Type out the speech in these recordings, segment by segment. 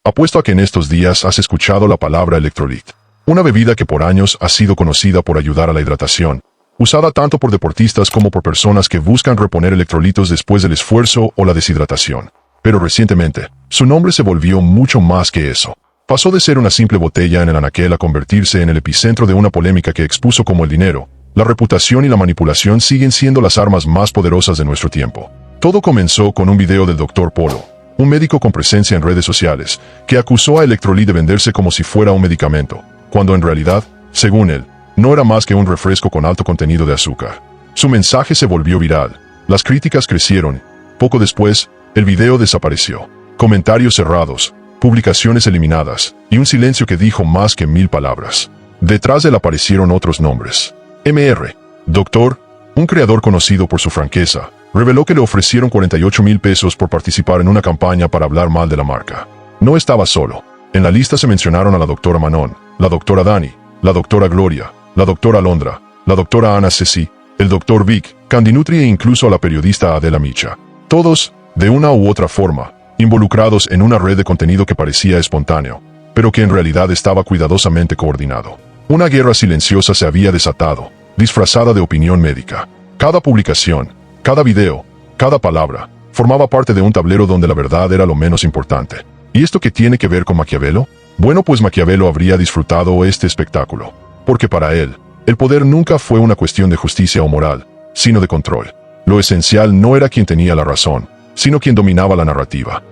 Apuesto a que en estos días has escuchado la palabra electrolit. Una bebida que por años ha sido conocida por ayudar a la hidratación, usada tanto por deportistas como por personas que buscan reponer electrolitos después del esfuerzo o la deshidratación. Pero recientemente, su nombre se volvió mucho más que eso. Pasó de ser una simple botella en el anaquel a convertirse en el epicentro de una polémica que expuso cómo el dinero, la reputación y la manipulación siguen siendo las armas más poderosas de nuestro tiempo. Todo comenzó con un video del Dr. Polo, un médico con presencia en redes sociales, que acusó a Electrolit de venderse como si fuera un medicamento, cuando en realidad, según él, no era más que un refresco con alto contenido de azúcar. Su mensaje se volvió viral, las críticas crecieron, poco después, el video desapareció. Comentarios cerrados, publicaciones eliminadas, y un silencio que dijo más que 1000 palabras. Detrás de él aparecieron otros nombres. Mr. Doctor, un creador conocido por su franqueza, reveló que le ofrecieron 48,000 pesos por participar en una campaña para hablar mal de la marca. No estaba solo. En la lista se mencionaron a la doctora Manon, la doctora Dani, la doctora Gloria, la doctora Alondra, la doctora Ana Ceci, el doctor Vic, Candinutri e incluso a la periodista Adela Micha. Todos, de una u otra forma, involucrados en una red de contenido que parecía espontáneo, pero que en realidad estaba cuidadosamente coordinado. Una guerra silenciosa se había desatado, disfrazada de opinión médica. Cada publicación, cada video, cada palabra, formaba parte de un tablero donde la verdad era lo menos importante. ¿Y esto qué tiene que ver con Maquiavelo? Bueno, pues Maquiavelo habría disfrutado este espectáculo, porque para él, el poder nunca fue una cuestión de justicia o moral, sino de control. Lo esencial no era quien tenía la razón, sino quien dominaba la narrativa.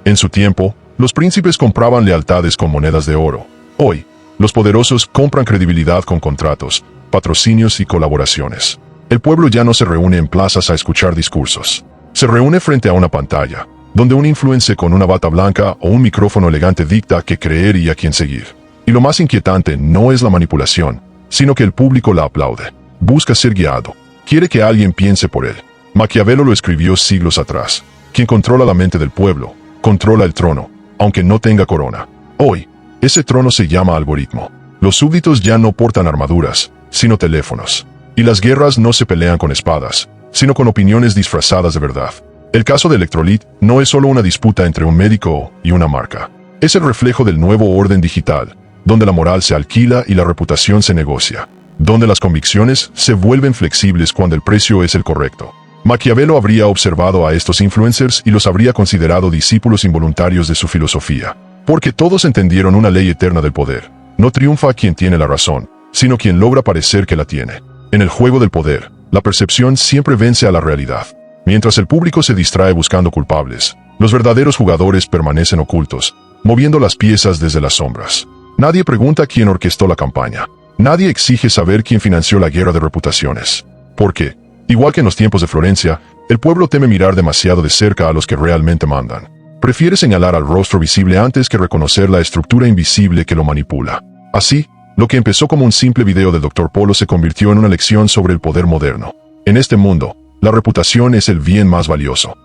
En su tiempo, los príncipes compraban lealtades con monedas de oro. Hoy, los poderosos compran credibilidad con contratos, patrocinios y colaboraciones. El pueblo ya no se reúne en plazas a escuchar discursos. Se reúne frente a una pantalla, donde un influencer con una bata blanca o un micrófono elegante dicta qué creer y a quién seguir. Y lo más inquietante no es la manipulación, sino que el público la aplaude. Busca ser guiado. Quiere que alguien piense por él. Maquiavelo lo escribió siglos atrás. Quien controla la mente del pueblo, controla el trono, aunque no tenga corona. Hoy, ese trono se llama algoritmo. Los súbditos ya no portan armaduras, sino teléfonos. Y las guerras no se pelean con espadas, sino con opiniones disfrazadas de verdad. El caso de Electrolit no es solo una disputa entre un médico y una marca. Es el reflejo del nuevo orden digital, donde la moral se alquila y la reputación se negocia, donde las convicciones se vuelven flexibles cuando el precio es el correcto. Maquiavelo habría observado a estos influencers y los habría considerado discípulos involuntarios de su filosofía, porque todos entendieron una ley eterna del poder. No triunfa quien tiene la razón, sino quien logra parecer que la tiene. En el juego del poder, la percepción siempre vence a la realidad. Mientras el público se distrae buscando culpables, los verdaderos jugadores permanecen ocultos, moviendo las piezas desde las sombras. Nadie pregunta quién orquestó la campaña. Nadie exige saber quién financió la guerra de reputaciones. Porque, igual que en los tiempos de Florencia, el pueblo teme mirar demasiado de cerca a los que realmente mandan. Prefiere señalar al rostro visible antes que reconocer la estructura invisible que lo manipula. Así, lo que empezó como un simple video del Dr. Polo se convirtió en una lección sobre el poder moderno. En este mundo, la reputación es el bien más valioso.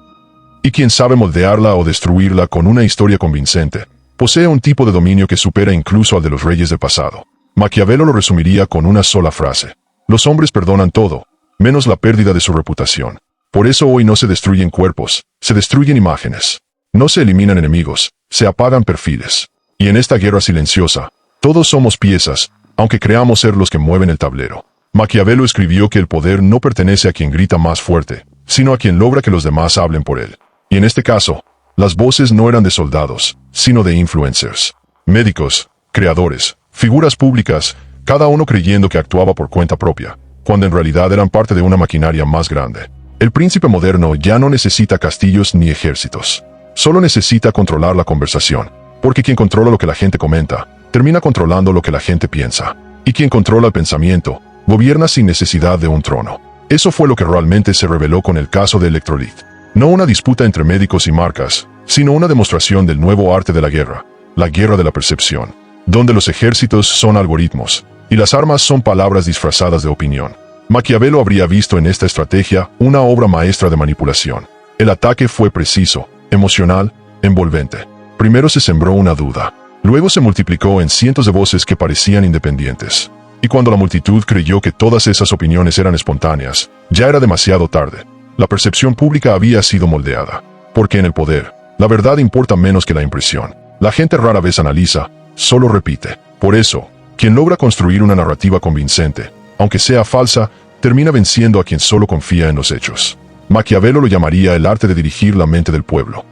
Y quien sabe moldearla o destruirla con una historia convincente, posee un tipo de dominio que supera incluso al de los reyes del pasado. Maquiavelo lo resumiría con una sola frase. Los hombres perdonan todo, menos la pérdida de su reputación. Por eso hoy no se destruyen cuerpos, se destruyen imágenes. No se eliminan enemigos, se apagan perfiles. Y en esta guerra silenciosa, todos somos piezas, aunque creamos ser los que mueven el tablero. Maquiavelo escribió que el poder no pertenece a quien grita más fuerte, sino a quien logra que los demás hablen por él. Y en este caso, las voces no eran de soldados, sino de influencers. Médicos, creadores, figuras públicas, cada uno creyendo que actuaba por cuenta propia, cuando en realidad eran parte de una maquinaria más grande. El príncipe moderno ya no necesita castillos ni ejércitos. Solo necesita controlar la conversación, porque quien controla lo que la gente comenta, termina controlando lo que la gente piensa. Y quien controla el pensamiento, gobierna sin necesidad de un trono. Eso fue lo que realmente se reveló con el caso de Electrolit. No una disputa entre médicos y marcas, sino una demostración del nuevo arte de la guerra de la percepción, donde los ejércitos son algoritmos, y las armas son palabras disfrazadas de opinión. Maquiavelo habría visto en esta estrategia una obra maestra de manipulación. El ataque fue preciso, emocional, envolvente. Primero se sembró una duda. Luego se multiplicó en cientos de voces que parecían independientes. Y cuando la multitud creyó que todas esas opiniones eran espontáneas, ya era demasiado tarde. La percepción pública había sido moldeada. Porque en el poder, la verdad importa menos que la impresión. La gente rara vez analiza, solo repite. Por eso, quien logra construir una narrativa convincente, aunque sea falsa, termina venciendo a quien solo confía en los hechos. Maquiavelo lo llamaría el arte de dirigir la mente del pueblo.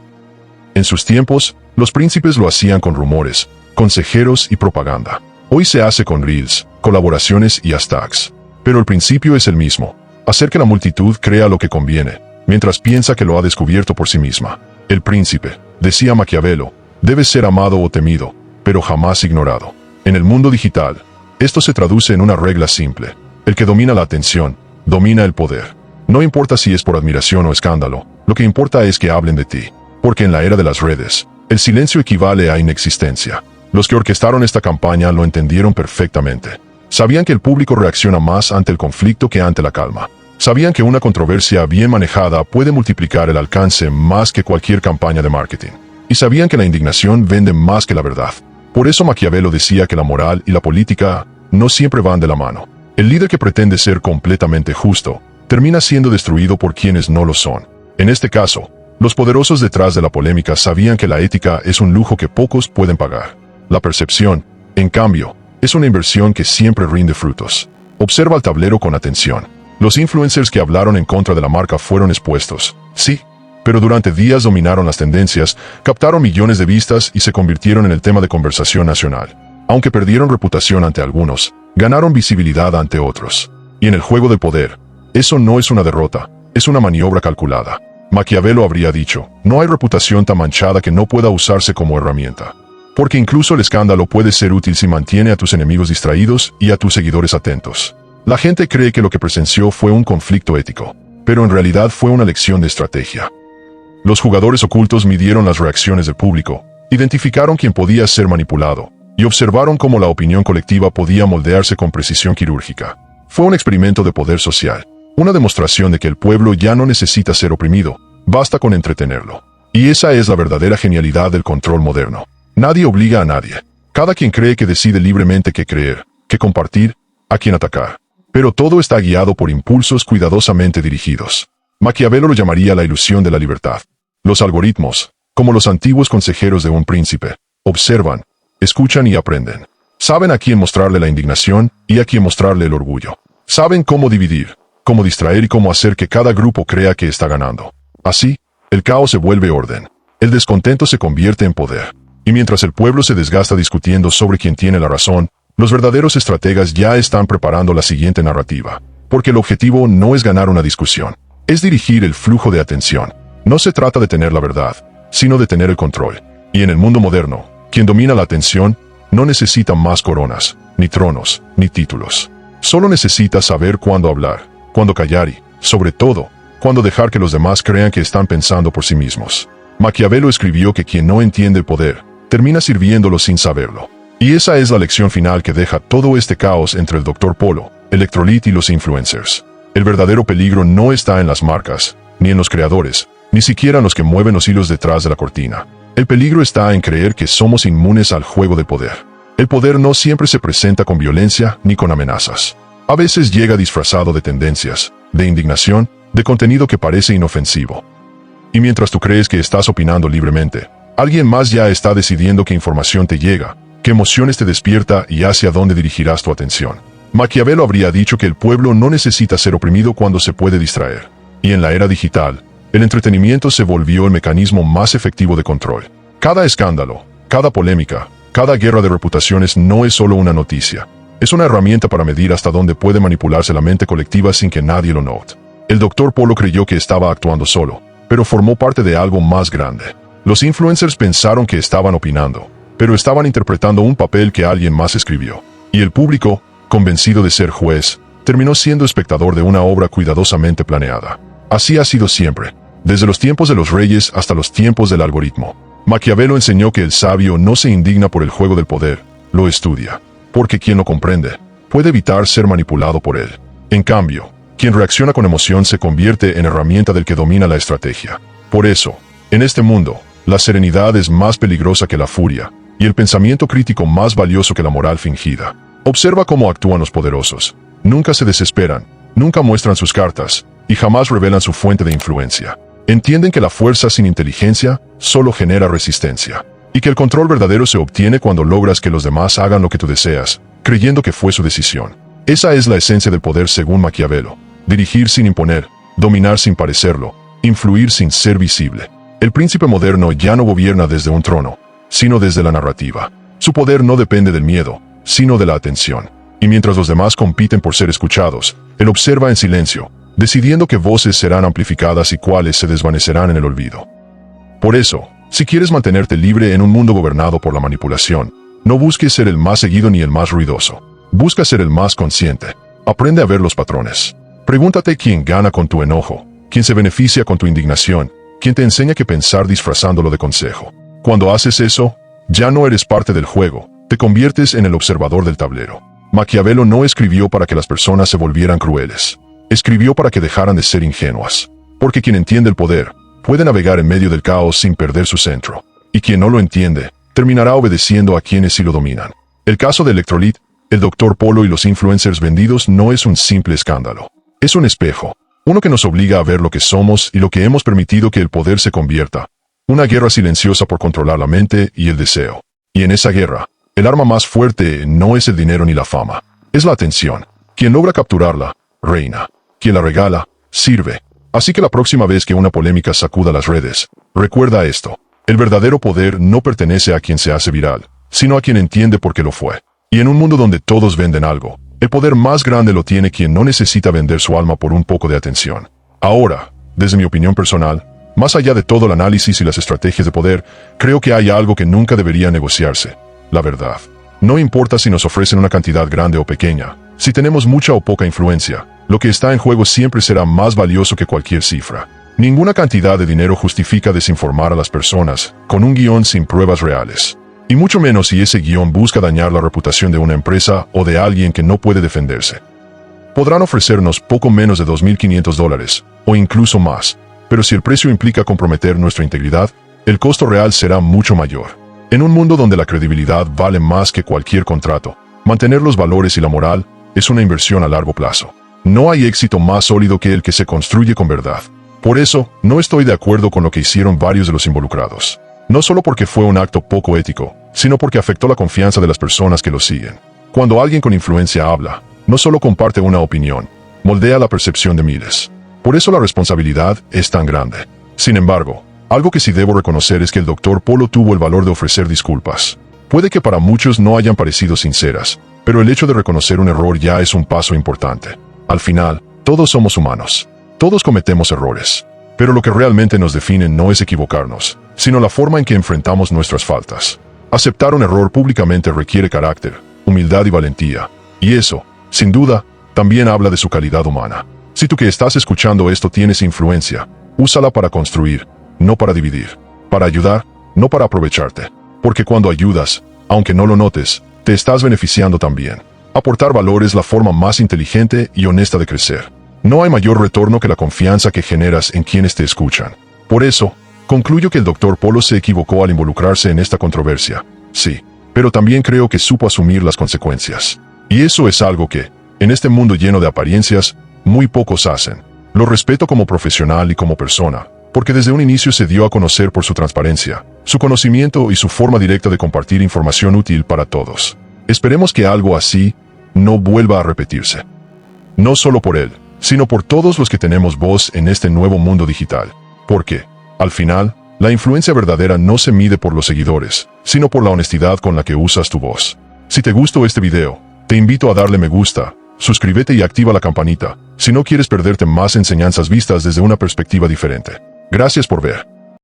En sus tiempos, los príncipes lo hacían con rumores, consejeros y propaganda. Hoy se hace con reels, colaboraciones y hashtags. Pero el principio es el mismo: hacer que la multitud crea lo que conviene, mientras piensa que lo ha descubierto por sí misma. El príncipe, decía Maquiavelo, debe ser amado o temido, pero jamás ignorado. En el mundo digital, esto se traduce en una regla simple: el que domina la atención, domina el poder. No importa si es por admiración o escándalo, lo que importa es que hablen de ti. Porque en la era de las redes, el silencio equivale a inexistencia. Los que orquestaron esta campaña lo entendieron perfectamente. Sabían que el público reacciona más ante el conflicto que ante la calma. Sabían que una controversia bien manejada puede multiplicar el alcance más que cualquier campaña de marketing. Y sabían que la indignación vende más que la verdad. Por eso Maquiavelo decía que la moral y la política no siempre van de la mano. El líder que pretende ser completamente justo termina siendo destruido por quienes no lo son. En este caso, los poderosos detrás de la polémica sabían que la ética es un lujo que pocos pueden pagar. La percepción, en cambio, es una inversión que siempre rinde frutos. Observa el tablero con atención. Los influencers que hablaron en contra de la marca fueron expuestos, sí, pero durante días dominaron las tendencias, captaron millones de vistas y se convirtieron en el tema de conversación nacional. Aunque perdieron reputación ante algunos, ganaron visibilidad ante otros. Y en el juego del poder, eso no es una derrota, es una maniobra calculada. Maquiavelo habría dicho, no hay reputación tan manchada que no pueda usarse como herramienta. Porque incluso el escándalo puede ser útil si mantiene a tus enemigos distraídos y a tus seguidores atentos. La gente cree que lo que presenció fue un conflicto ético, pero en realidad fue una lección de estrategia. Los jugadores ocultos midieron las reacciones del público, identificaron quién podía ser manipulado, y observaron cómo la opinión colectiva podía moldearse con precisión quirúrgica. Fue un experimento de poder social, una demostración de que el pueblo ya no necesita ser oprimido, basta con entretenerlo. Y esa es la verdadera genialidad del control moderno. Nadie obliga a nadie. Cada quien cree que decide libremente qué creer, qué compartir, a quién atacar. Pero todo está guiado por impulsos cuidadosamente dirigidos. Maquiavelo lo llamaría la ilusión de la libertad. Los algoritmos, como los antiguos consejeros de un príncipe, observan, escuchan y aprenden. Saben a quién mostrarle la indignación y a quién mostrarle el orgullo. Saben cómo dividir, cómo distraer y cómo hacer que cada grupo crea que está ganando. Así, el caos se vuelve orden. El descontento se convierte en poder. Y mientras el pueblo se desgasta discutiendo sobre quién tiene la razón, los verdaderos estrategas ya están preparando la siguiente narrativa. Porque el objetivo no es ganar una discusión, es dirigir el flujo de atención. No se trata de tener la verdad, sino de tener el control. Y en el mundo moderno, quien domina la atención no necesita más coronas, ni tronos, ni títulos. Solo necesita saber cuándo hablar, cuándo callar y, sobre todo, cuándo dejar que los demás crean que están pensando por sí mismos. Maquiavelo escribió que quien no entiende el poder, termina sirviéndolo sin saberlo. Y esa es la lección final que deja todo este caos entre el Dr. Polo, Electrolit y los influencers. El verdadero peligro no está en las marcas, ni en los creadores, ni siquiera en los que mueven los hilos detrás de la cortina. El peligro está en creer que somos inmunes al juego del poder. El poder no siempre se presenta con violencia ni con amenazas. A veces llega disfrazado de tendencias, de indignación, de contenido que parece inofensivo. Y mientras tú crees que estás opinando libremente, alguien más ya está decidiendo qué información te llega, qué emociones te despierta y hacia dónde dirigirás tu atención. Maquiavelo habría dicho que el pueblo no necesita ser oprimido cuando se puede distraer. Y en la era digital, el entretenimiento se volvió el mecanismo más efectivo de control. Cada escándalo, cada polémica, cada guerra de reputaciones no es solo una noticia. Es una herramienta para medir hasta dónde puede manipularse la mente colectiva sin que nadie lo note. El Dr. Polo creyó que estaba actuando solo, pero formó parte de algo más grande. Los influencers pensaron que estaban opinando, pero estaban interpretando un papel que alguien más escribió. Y el público, convencido de ser juez, terminó siendo espectador de una obra cuidadosamente planeada. Así ha sido siempre, desde los tiempos de los reyes hasta los tiempos del algoritmo. Maquiavelo enseñó que el sabio no se indigna por el juego del poder, lo estudia, porque quien lo comprende, puede evitar ser manipulado por él. En cambio, quien reacciona con emoción se convierte en herramienta del que domina la estrategia. Por eso, en este mundo, la serenidad es más peligrosa que la furia, y el pensamiento crítico más valioso que la moral fingida. Observa cómo actúan los poderosos. Nunca se desesperan, nunca muestran sus cartas, y jamás revelan su fuente de influencia. Entienden que la fuerza sin inteligencia solo genera resistencia. y que el control verdadero se obtiene cuando logras que los demás hagan lo que tú deseas, creyendo que fue su decisión. Esa es la esencia del poder según Maquiavelo: dirigir sin imponer, dominar sin parecerlo, influir sin ser visible. El príncipe moderno ya no gobierna desde un trono, sino desde la narrativa. Su poder no depende del miedo, sino de la atención. Y mientras los demás compiten por ser escuchados, él observa en silencio, decidiendo qué voces serán amplificadas y cuáles se desvanecerán en el olvido. Por eso, si quieres mantenerte libre en un mundo gobernado por la manipulación, no busques ser el más seguido ni el más ruidoso. Busca ser el más consciente. Aprende a ver los patrones. Pregúntate quién gana con tu enojo, quién se beneficia con tu indignación, quién te enseña que pensar disfrazándolo de consejo. Cuando haces eso, ya no eres parte del juego, te conviertes en el observador del tablero. Maquiavelo no escribió para que las personas se volvieran crueles. Escribió para que dejaran de ser ingenuas. Porque quien entiende el poder, puede navegar en medio del caos sin perder su centro. Y quien no lo entiende, terminará obedeciendo a quienes sí lo dominan. El caso de Electrolit, el Dr. Polo y los influencers vendidos no es un simple escándalo. Es un espejo. Uno que nos obliga a ver lo que somos y lo que hemos permitido que el poder se convierta. Una guerra silenciosa por controlar la mente y el deseo. Y en esa guerra, el arma más fuerte no es el dinero ni la fama. Es la atención. Quien logra capturarla, reina. Quien la regala, sirve. Así que la próxima vez que una polémica sacuda las redes, recuerda esto. El verdadero poder no pertenece a quien se hace viral, sino a quien entiende por qué lo fue. Y en un mundo donde todos venden algo, el poder más grande lo tiene quien no necesita vender su alma por un poco de atención. Ahora, desde mi opinión personal, más allá de todo el análisis y las estrategias de poder, creo que hay algo que nunca debería negociarse: la verdad. No importa si nos ofrecen una cantidad grande o pequeña, si tenemos mucha o poca influencia, lo que está en juego siempre será más valioso que cualquier cifra. Ninguna cantidad de dinero justifica desinformar a las personas con un guión sin pruebas reales. Y mucho menos si ese guión busca dañar la reputación de una empresa o de alguien que no puede defenderse. Podrán ofrecernos poco menos de $2.500, o incluso más, pero si el precio implica comprometer nuestra integridad, el costo real será mucho mayor. En un mundo donde la credibilidad vale más que cualquier contrato, mantener los valores y la moral es una inversión a largo plazo. No hay éxito más sólido que el que se construye con verdad. Por eso, no estoy de acuerdo con lo que hicieron varios de los involucrados. No solo porque fue un acto poco ético, sino porque afectó la confianza de las personas que lo siguen. Cuando alguien con influencia habla, no solo comparte una opinión, moldea la percepción de miles. Por eso la responsabilidad es tan grande. Sin embargo, algo que sí debo reconocer es que el Dr. Polo tuvo el valor de ofrecer disculpas. Puede que para muchos no hayan parecido sinceras, pero el hecho de reconocer un error ya es un paso importante. Al final, todos somos humanos. Todos cometemos errores. Pero lo que realmente nos define no es equivocarnos, sino la forma en que enfrentamos nuestras faltas. Aceptar un error públicamente requiere carácter, humildad y valentía. Y eso, sin duda, también habla de su calidad humana. Si tú que estás escuchando esto tienes influencia, úsala para construir, no para dividir. Para ayudar, no para aprovecharte. Porque cuando ayudas, aunque no lo notes, te estás beneficiando también. Aportar valor es la forma más inteligente y honesta de crecer. No hay mayor retorno que la confianza que generas en quienes te escuchan. Por eso, concluyo que el Dr. Polo se equivocó al involucrarse en esta controversia. Sí, pero también creo que supo asumir las consecuencias. Y eso es algo que, en este mundo lleno de apariencias, muy pocos hacen. Lo respeto como profesional y como persona, porque desde un inicio se dio a conocer por su transparencia, su conocimiento y su forma directa de compartir información útil para todos. Esperemos que algo así no vuelva a repetirse. No solo por él, sino por todos los que tenemos voz en este nuevo mundo digital. Porque, al final, la influencia verdadera no se mide por los seguidores, sino por la honestidad con la que usas tu voz. Si te gustó este video, te invito a darle me gusta, suscríbete y activa la campanita, si no quieres perderte más enseñanzas vistas desde una perspectiva diferente. Gracias por ver.